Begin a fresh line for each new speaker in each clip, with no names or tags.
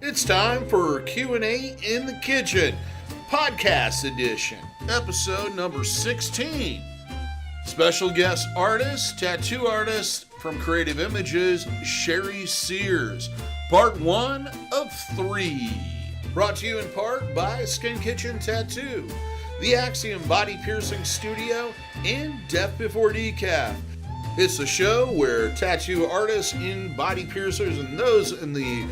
It's time for Q&A in the Kitchen, podcast edition, episode number 16. Special guest artist, tattoo artist from Creative Images, Sherry Sears, part 1 of 3. Brought to you in part by Skin Kitchen Tattoo, the Axiom Body Piercing Studio, and Death Before Decaf. It's a show where tattoo artists and body piercers and those in the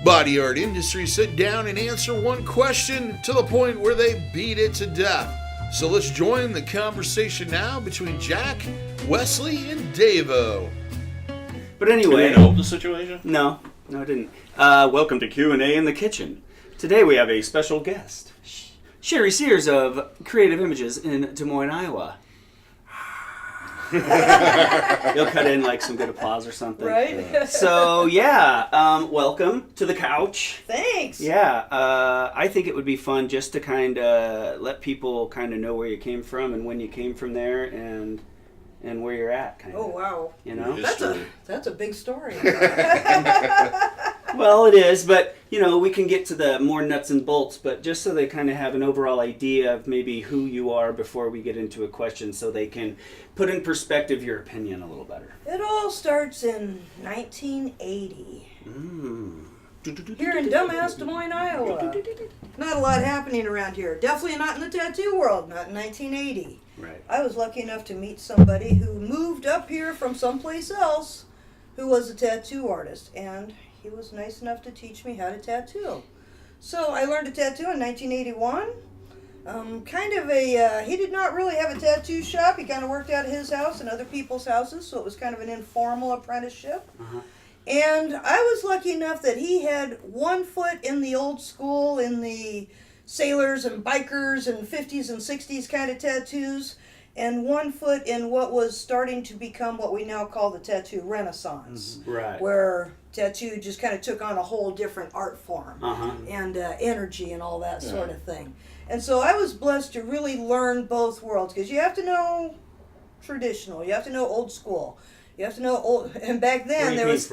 body art industry sit down and answer one question to the point where they beat it to death. So let's join the conversation now between Jack, Wesley, and DaVo.
But anyway,
Did you know the situation?
No, I didn't. Welcome to Q&A in the Kitchen. Today we have a special guest, Sherry Sears of Creative Images in Des Moines, Iowa. You'll cut in like some good applause or something.
Right?
So welcome to the couch.
Thanks.
Yeah, I think it would be fun just to kind of let people kind of know where you came from and when you came from there and where you're at. Kind of.
Oh wow.
You know,
that's a big story.
Well, it is, but we can get to the more nuts and bolts. But just so they kind of have an overall idea of maybe who you are before we get into a question, so they can put in perspective your opinion a little better.
It all starts in 1980. Here in dumbass Des Moines, Iowa. Not a lot happening around here. Definitely not in the tattoo world. Not in 1980.
Right.
I was lucky enough to meet somebody who moved up here from someplace else, who was a tattoo artist, and he was nice enough to teach me how to tattoo. So I learned to tattoo in 1981. He did not really have a tattoo shop. He kind of worked out of his house and other people's houses, so it was kind of an informal apprenticeship. And I was lucky enough that he had one foot in the old school, in the sailors and bikers and 50s and 60s kind of tattoos, and one foot in what was starting to become what we now call the tattoo renaissance.
Right.
Where tattoo just kind of took on a whole different art form and energy and all that sort of thing. And so I was blessed to really learn both worlds, because you have to know traditional, you have to know old school, you have to know old, and back then there was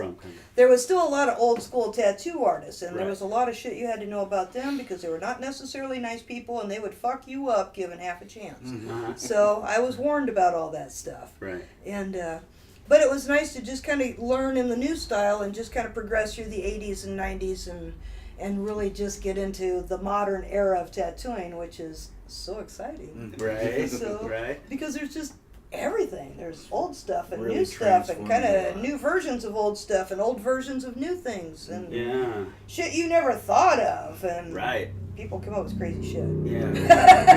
still a lot of old school tattoo artists, and there was a lot of shit you had to know about them, because they were not necessarily nice people, and they would fuck you up given half a chance. So I was warned about all that stuff.
Right.
And but it was nice to just kind of learn in the new style and just kind of progress through the 80s and 90s and really just get into the modern era of tattooing, which is so exciting.
Right.
Because there's just everything. There's old stuff and
Really
new stuff and kind
transformative.
of new versions of old stuff and old versions of new things and
Yeah.
shit you never thought of. And
Right.
people come up with crazy shit.
Yeah.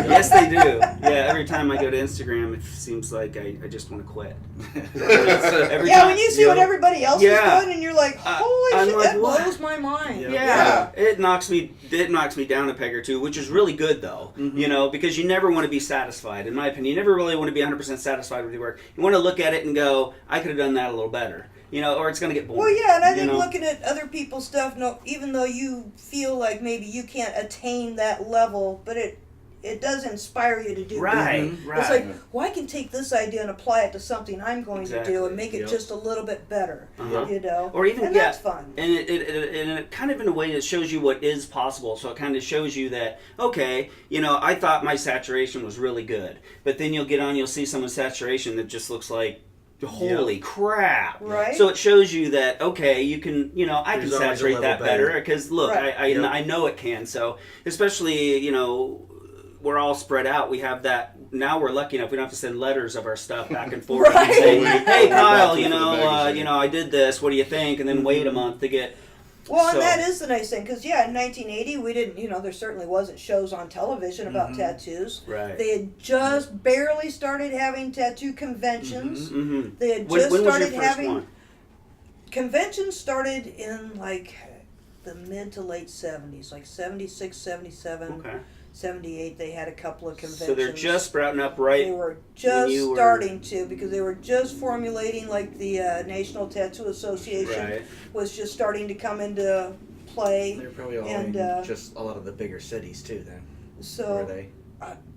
Yes, they do. Yeah, every time I go to Instagram, it seems like I just want to quit.
When you see what everybody else is doing, and you're like, holy
I'm
shit,
like,
that
what?
blows my mind.
Yeah. It knocks me down a peg or two, which is really good though. Because you never want to be satisfied. In my opinion, you never really want to be 100% satisfied with your work. You want to look at it and go, I could have done that a little better. Or it's going to get boring.
Well, yeah, and I think looking at other people's stuff, even though you feel like maybe you can't attain that level, but it does inspire you to do
right.
It's like, well, I can take this idea and apply it to something I'm going to do and make it just a little bit better,
Or even,
and that's fun.
And it kind of, in a way, it shows you what is possible. So it kind of shows you that, okay, I thought my saturation was really good. But then you'll see someone's saturation that just looks like, holy crap.
Right.
So it shows you that, okay, you can, I can saturate that better. Because, look, I know it can. So, especially, we're all spread out. We have that. Now we're lucky enough. We don't have to send letters of our stuff back and forth and say, "Hey, Kyle, I did this. What do you think?" And then wait a month to get.
Well, and that is the nice thing, because in 1980 we didn't. There certainly wasn't shows on television about tattoos.
Right.
They had just barely started having tattoo conventions. They had
When
just
was your
started
first
having
one?
conventions. Started in like the mid to late 70s, like 76, 77.
Okay.
78, they had a couple of conventions.
So they're just sprouting up right.
They were just starting to, because they were just formulating, like the National Tattoo Association was just starting to come into play.
They're probably all in just a lot of the bigger cities too then.
So,
were they?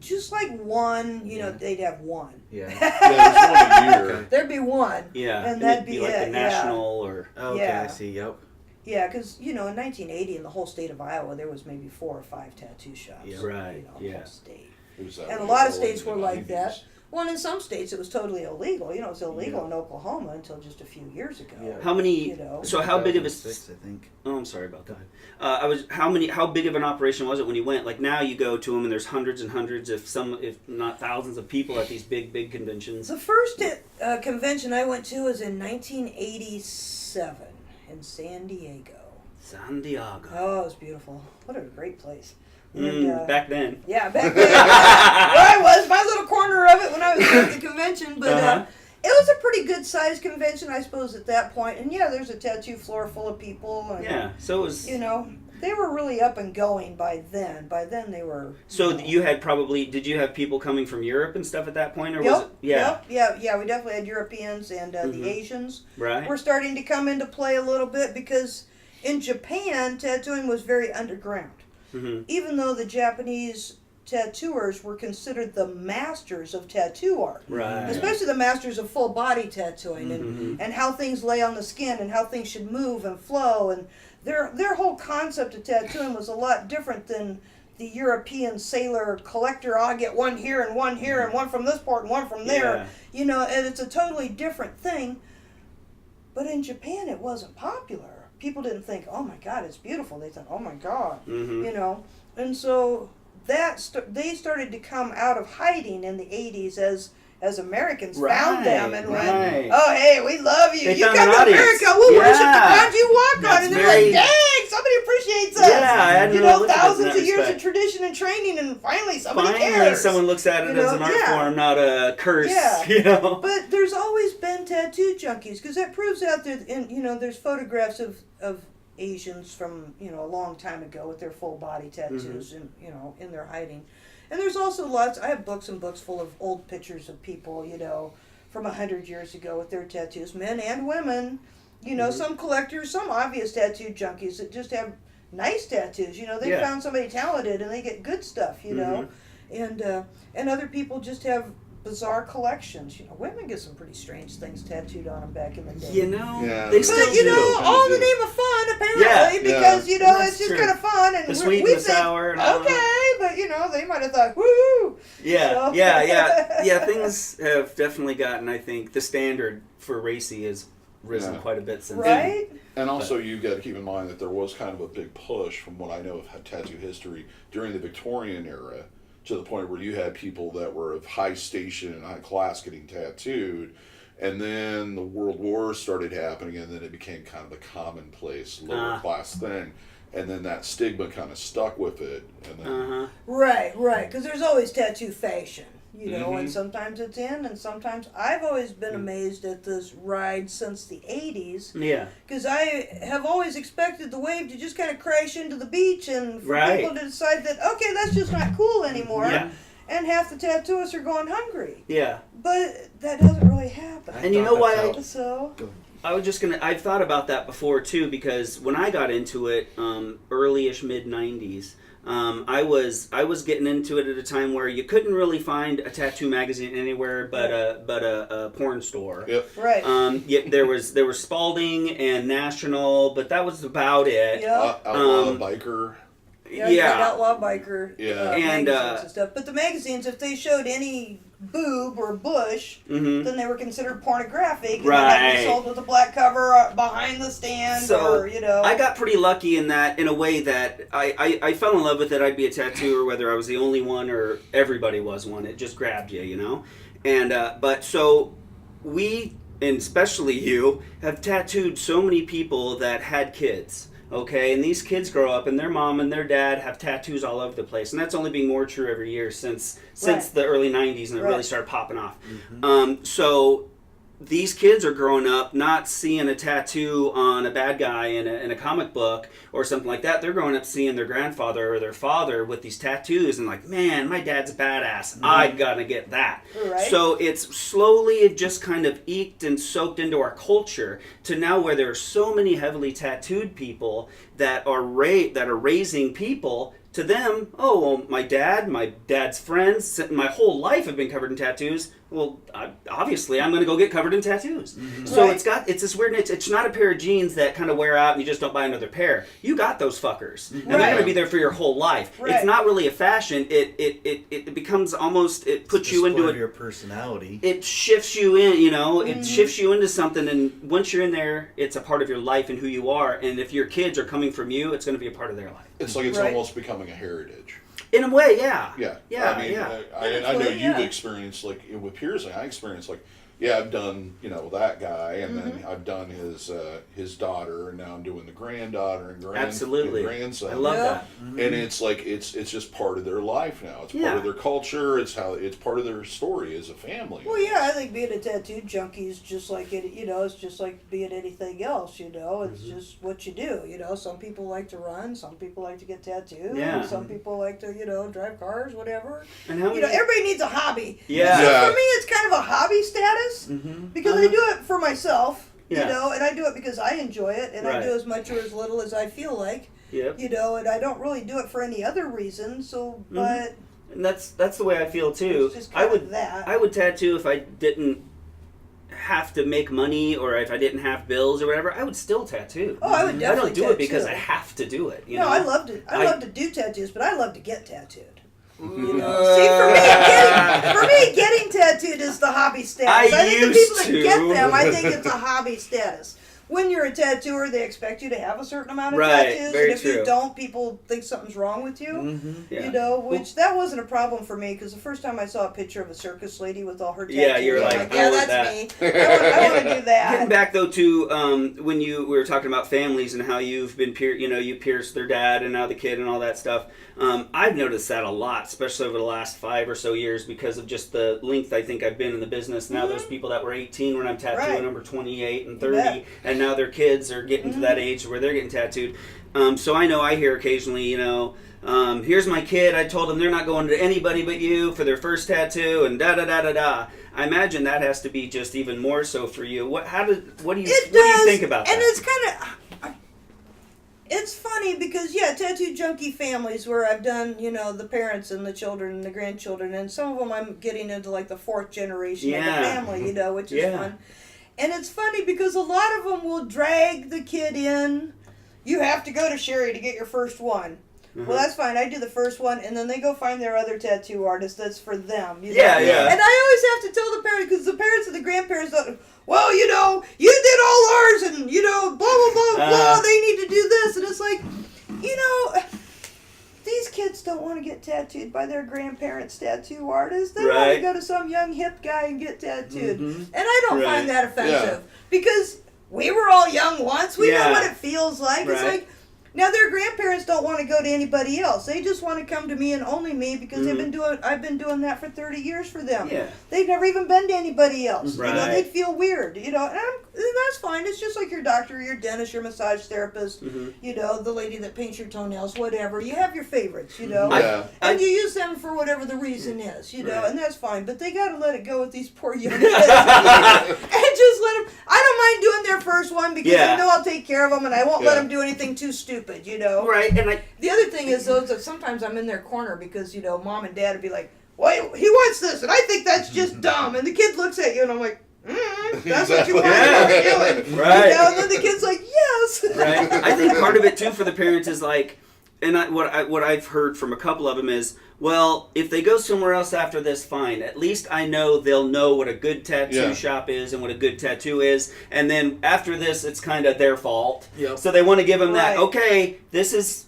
Just like one, they'd have one.
Yeah.
There's one a year.
There'd be one.
Yeah.
And that'd be
like
it.
the national or.
Okay, I see. Yep.
Yeah, because, in 1980 in the whole state of Iowa, there was maybe 4 or 5 tattoo shops.
Yeah, right.
In the whole state.
And
a lot of states were like that. Well, in some states it was totally illegal. It was illegal in Oklahoma until just a few years ago.
Yeah.
How many? So how big of a?
6, I think.
Oh, I'm sorry about that. How big of an operation was it when you went? Like now you go to them and there's hundreds and hundreds, if not thousands of people at these big conventions.
The first convention I went to was in 1987 in San Diego.
San Diego.
Oh, it was beautiful. What a great place.
And, back then.
Yeah, back then. Where I was, my little corner of it when I was at the convention. But it was a pretty good sized convention, I suppose, at that point. And yeah, there's a tattoo floor full of people. And,
yeah, so it was...
they were really up and going by then. By then they were...
So you had did you have people coming from Europe and stuff at that point? Or
yep,
was it, yeah.
Yeah, we definitely had Europeans and the Asians.
Right.
Were starting to come into play a little bit because in Japan, tattooing was very underground. Mm-hmm. Even though the Japanese tattooers were considered the masters of tattoo art.
Right.
Especially the masters of full body tattooing and how things lay on the skin and how things should move and flow. And their whole concept of tattooing was a lot different than the European sailor collector. I'll get one here and one here and one from this port and one from there.
Yeah.
And it's a totally different thing. But in Japan it wasn't popular. People didn't think, oh my God, it's beautiful. They thought, oh my God, And so they started to come out of hiding in the 80s as Americans found them and went, oh hey, we love you. You come to America, we'll worship the ground you walk on. And they're like, dang, somebody appreciates us.
Yeah,
thousands of years of tradition and training, and finally somebody cares.
Finally someone looks at it as an art form, not a curse. Yeah.
But there's always been tattoo junkies, because that proves out there, there's photographs of Asians from, a long time ago with their full body tattoos and, in their hiding. And there's also lots, I have books and books full of old pictures of people, from 100 years ago with their tattoos, men and women, some collectors, some obvious tattoo junkies that just have nice tattoos, they found somebody talented and they get good stuff, and other people just have bizarre collections. Women get some pretty strange things tattooed on them back in the day.
They still do.
All in the name of fun, apparently, because it's just kind of fun, and
the sweet and the sour. And
but they might have thought, woo.
Yeah. Things have definitely gotten. I think the standard for racy has risen quite a bit since.
Right.
And also, you've got to keep in mind that there was kind of a big push, from what I know of tattoo history, during the Victorian era, to the point where you had people that were of high station and high class getting tattooed, and then the World Wars started happening, and then it became kind of a commonplace lower class thing, and then that stigma kind of stuck with it. And then
Right, because there's always tattoo fashion, and sometimes it's in, and sometimes I've always been amazed at this ride since the 80s.
Yeah.
Because I have always expected the wave to just kind of crash into the beach and for people to decide that, okay, that's just not cool anymore.
Yeah.
And half the tattooists are going hungry.
Yeah.
But that doesn't really happen.
And you know why I've thought about that before too, because when I got into it, early-ish mid-90s, I was getting into it at a time where you couldn't really find a tattoo magazine anywhere but a porn store.
Yep.
Right.
There was Spalding and National, but that was about it.
Yep.
Outlaw Biker.
Outlaw Biker.
And
magazines and stuff. But the magazines, if they showed any boob or bush, then they were considered pornographic. And they had to be sold with a black cover behind the stand.
So I got pretty lucky in a way that I fell in love with it. I'd be a tattooer whether I was the only one or everybody was one. It just grabbed you, And but so we, and especially you, have tattooed so many people that had kids. Okay, and these kids grow up, and their mom and their dad have tattoos all over the place, and that's only being more true every year since the early '90s, and it really started popping off. So these kids are growing up not seeing a tattoo on a bad guy in a comic book or something like that. They're growing up seeing their grandfather or their father with these tattoos, and like, man, my dad's a badass. I gotta get that.
Right.
So it's slowly just kind of eked and soaked into our culture to now where there are so many heavily tattooed people that are raising people to them, oh, well, my dad's friends, my whole life have been covered in tattoos. Well, obviously, I'm going to go get covered in tattoos. Mm-hmm. So it's this weird niche. It's not a pair of jeans that kind of wear out and you just don't buy another pair. You got those fuckers. And they're going to be there for your whole life. Right. It's not really a fashion. It becomes almost, it puts you into
your personality.
It shifts you in, it shifts you into something. And once you're in there, it's a part of your life and who you are. And if your kids are coming from you, it's going to be a part of their life.
It's like it's almost becoming a heritage.
In a way, yeah.
Yeah. I mean, I know you've experienced, like, with piercing, I experienced, like, I've done, that guy, and then I've done his daughter, and now I'm doing the granddaughter and grandson.
I love that.
Mm-hmm. And it's like, it's just part of their life now. It's part of their culture. It's part of their story as a family.
Well, yeah, I think being a tattoo junkie is just like it's just like being anything else. It's just what you do. Some people like to run, some people like to get tattooed, some people like to drive cars, whatever.
And
everybody needs a hobby.
Yeah.
So for me, it's kind of a hobby status because I do it for myself. And I do it because I enjoy it, and I do as much or as little as I feel like.
Yep.
And I don't really do it for any other reason. So, but.
And that's the way I feel too. I would tattoo if I didn't have to make money or if I didn't have bills or whatever. I would still tattoo.
Oh, I would definitely.
I don't do it because I have to do it.
I love to do tattoos, but I love to get tattooed. See, for me, getting tattooed is the hobby status. I think the people that get them, I think it's a hobby status. When you're a tattooer, they expect you to have a certain amount of tattoos, and if you don't, people think something's wrong with you. Which that wasn't a problem for me, because the first time I saw a picture of a circus lady with all her tattoos,
you're like,
that's me. I want to do that.
Getting back though to when we were talking about families and how you've been you pierced their dad and now the kid and all that stuff. I've noticed that a lot, especially over the last 5 or so years, because of just the length I think I've been in the business. Now there's people that were 18 when I'm tattooing them, or 28 and 30, and now their kids are getting to that age where they're getting tattooed. So I know I hear occasionally, here's my kid. I told them they're not going to anybody but you for their first tattoo, and da da da da da. I imagine that has to be just even more so for you. What do you think about that?
And it's kind of. It's funny because, tattoo junkie families where I've done, the parents and the children and the grandchildren, and some of them I'm getting into like the 4th generation of the family, which is fun. And it's funny because a lot of them will drag the kid in. You have to go to Sherry to get your first one. Well, that's fine. I do the first one, and then they go find their other tattoo artist that's for them.
Yeah.
And I always have to tell the parents, because the parents and the grandparents don't, well, you did all ours, and, blah, blah, blah, blah, they need to do this. And it's like, these kids don't want to get tattooed by their grandparents' tattoo artist. They want to go to some young hip guy and get tattooed. And I don't find that offensive, because we were all young once. We know what it feels like. It's like, now their grandparents don't want to go to anybody else. They just want to come to me and only me because I've been doing that for 30 years for them. Yeah. They've never even been to anybody else. Right. They'd feel weird. And that's fine. It's just like your doctor, your dentist, your massage therapist, the lady that paints your toenails, whatever. You have your favorites, and you use them for whatever the reason is, and that's fine. But they got to let it go with these poor young kids. And just let them. I don't mind doing their first one because I know I'll take care of them and I won't let them do anything too stupid.
Right, and
the other thing is though that sometimes I'm in their corner because mom and dad would be like, "Well, he wants this," and I think that's just dumb. And the kid looks at you, and I'm like, "That's what you want to be doing."
Right.
And then the kid's like, "Yes."
Right. I think part of it too for the parents is like, and what I've heard from a couple of them is, well, if they go somewhere else after this, fine. At least I know they'll know what a good tattoo shop is and what a good tattoo is. And then after this, it's kind of their fault. Yep. So they want to give them that, okay, this is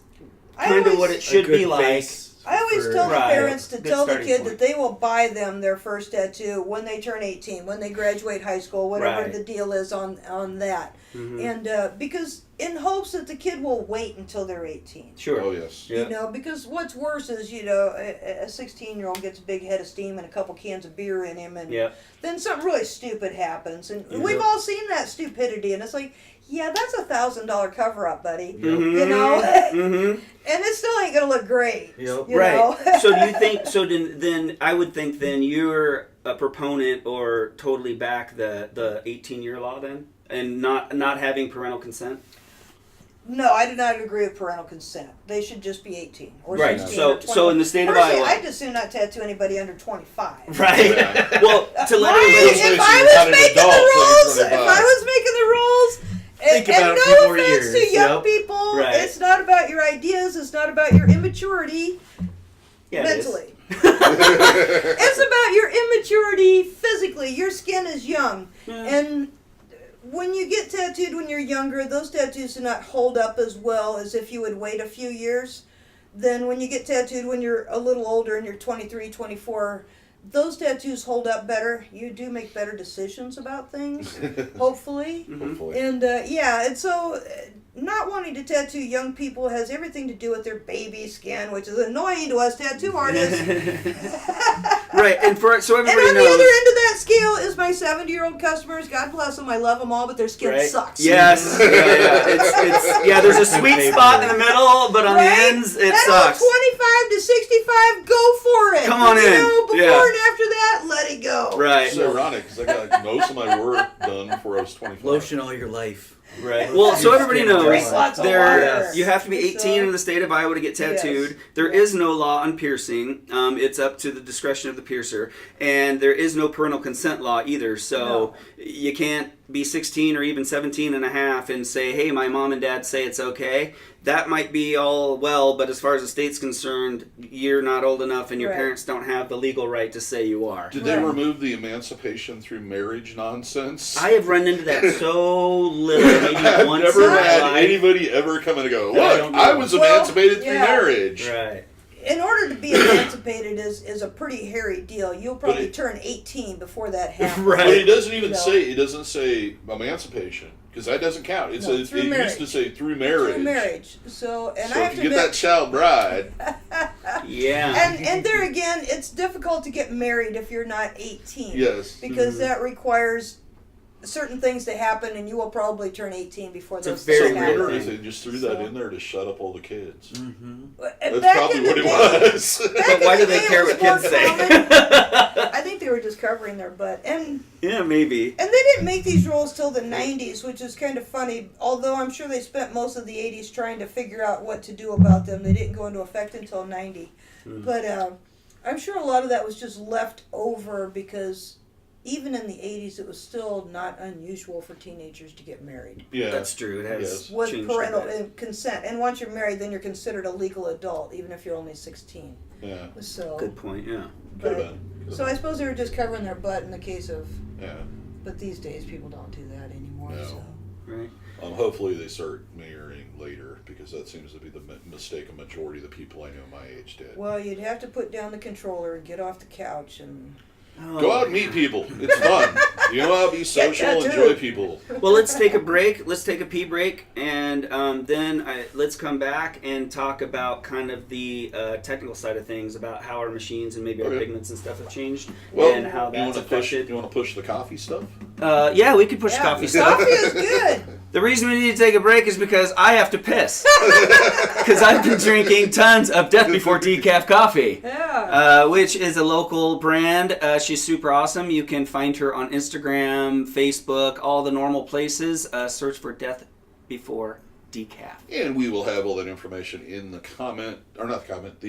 kind of what it should be like.
I always tell the parents to tell the kid that they will buy them their first tattoo when they turn 18, when they graduate high school, whatever the deal is on that. And because in hopes that the kid will wait until they're 18.
Sure.
Oh, yes. Yeah.
Because what's worse is, a 16-year-old gets a big head of steam and a couple cans of beer in him, and then something really stupid happens. And we've all seen that stupidity, and it's like, yeah, that's a $1,000 cover-up, buddy. And it still ain't gonna look great. You know?
So do you think? So then I would think then you're a proponent or totally back the 18-year law then, and not having parental consent.
No, I do not agree with parental consent. They should just be 18 or 16
So,
or 20.
so in the state of
Personally,
Iowa,
I'd just soon not tattoo anybody under 25.
right?
Yeah.
Well, to let everybody
If I was making the rules,
Think
and
about it a
no
few more
offense to
years,
young people,
Right.
it's not about your ideas. It's not about your immaturity mentally. It's about your immaturity physically. Your skin is young, and when you get tattooed when you're younger, those tattoos do not hold up as well as if you would wait a few years. Then when you get tattooed when you're a little older and you're 23, 24, those tattoos hold up better. You do make better decisions about things, hopefully.
Hopefully.
And and so not wanting to tattoo young people has everything to do with their baby skin, which is annoying to us tattoo artists.
Right, and so
And
everybody
on
knows.
the other end of that scale is my 70-year-old customers. God bless them. I love them all, but their skin sucks.
Yes. It's there's a sweet spot in the middle, but on the ends, it sucks.
25 to 65, go for it.
Come on in.
Before and after that, let it go.
Right.
It's ironic because I got most of my work done before I was 25.
Lotion all your life.
Right. Well, so everybody knows
Drink lots of water.
you have to be 18 in the state of Iowa to get tattooed.
Yes.
There is no law on piercing. It's up to the discretion of the piercer. And there is no parental consent law either. So you can't be 16 or even 17 and a half and say, hey, my mom and dad say it's okay. That might be all well, but as far as the state's concerned, you're not old enough and your parents don't have the legal right to say you are.
Did they remove the emancipation through marriage nonsense?
I have run into that so little, maybe
I've
once
never
in my
had
life.
anybody ever come and go,
I
look,
don't know.
I was emancipated through marriage.
Right.
In order to be emancipated is a pretty hairy deal. You'll probably turn 18 before that happens.
Right.
But it doesn't even say emancipation because that doesn't count. It used to say through marriage.
Through marriage. So, and
So
I have
if
to
you get that child bride,
Yeah.
and there again, it's difficult to get married if you're not 18.
yes.
Because that requires certain things to happen, and you will probably turn 18 before those
very
things
So
weird
wonder
happen.
if they just threw that in there to shut up all the kids.
That's
That's probably what it was.
But why do they care what kids say?
I think they were just covering their butt. And
Yeah, maybe.
they didn't make these rules till the 90s, which is kind of funny. Although I'm sure they spent most of the 80s trying to figure out what to do about them. They didn't go into effect until 90. But I'm sure a lot of that was just left over because even in the 80s, it was still not unusual for teenagers to get married.
Yeah,
That's true. It has
With
changed
parental
a bit.
consent. And once you're married, then you're considered a legal adult, even if you're only 16.
Yeah.
So,
Good point, yeah.
Could have been.
so I suppose they were just covering their butt in the case of...
Yeah.
But these days, people don't do that anymore.
No.
So.
Right.
Hopefully they start marrying later because that seems to be the mistake a majority of the people I know my age did.
Well, you'd have to put down the controller and get off the couch and...
Go out and meet people. It's fun. You know how to be social, enjoy people.
Well, let's take a break. Let's take a pee break, and then let's come back and talk about kind of the technical side of things, about how our machines and maybe our pigments and stuff have changed, and how that's affected.
You want to push the coffee stuff?
Yeah, we could push coffee stuff.
Coffee is good.
The reason we need to take a break is because I have to piss. Because I've been drinking tons of Death Before Decaf coffee.
Yeah.
Which is a local brand. She's super awesome. You can find her on Instagram, Facebook, all the normal places. Search for Death Before Decaf.
And we will have all that information in the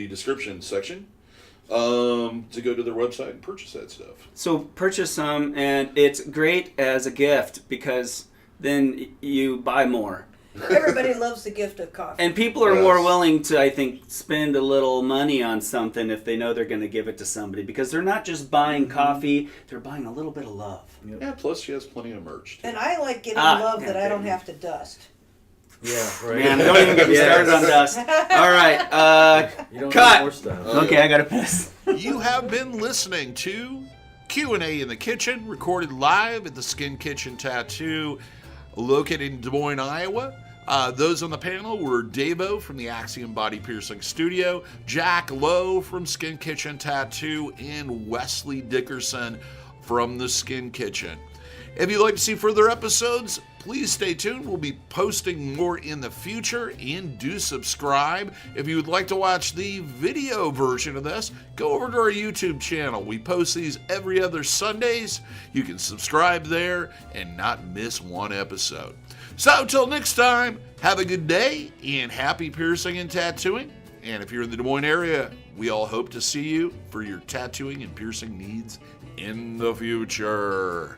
description section to go to their website and purchase that stuff.
So purchase some, and it's great as a gift because then you buy more.
Everybody loves the gift of coffee.
And people are more willing to, I think, spend a little money on something if they know they're going to give it to somebody. Because they're not just buying coffee, they're buying a little bit of love.
Yeah, plus she has plenty of merch, too.
And I like getting love that I don't have to dust.
Yeah, right.
Man, don't even get me started on dust. All right,
You don't
cut.
need more stuff.
Okay, I got to piss.
You have been listening to Q&A in the Kitchen, recorded live at the Skin Kitchen Tattoo, located in Des Moines, Iowa. Those on the panel were DaVo from the Axiom Body Piercing Studio, Jack Lowe from Skin Kitchen Tattoo, and Wesley Dickerson from the Skin Kitchen. If you'd like to see further episodes, please stay tuned. We'll be posting more in the future, and do subscribe. If you would like to watch the video version of this, go over to our YouTube channel. We post these every other Sundays. You can subscribe there and not miss one episode. So until next time, have a good day and happy piercing and tattooing. And if you're in the Des Moines area, we all hope to see you for your tattooing and piercing needs in the future.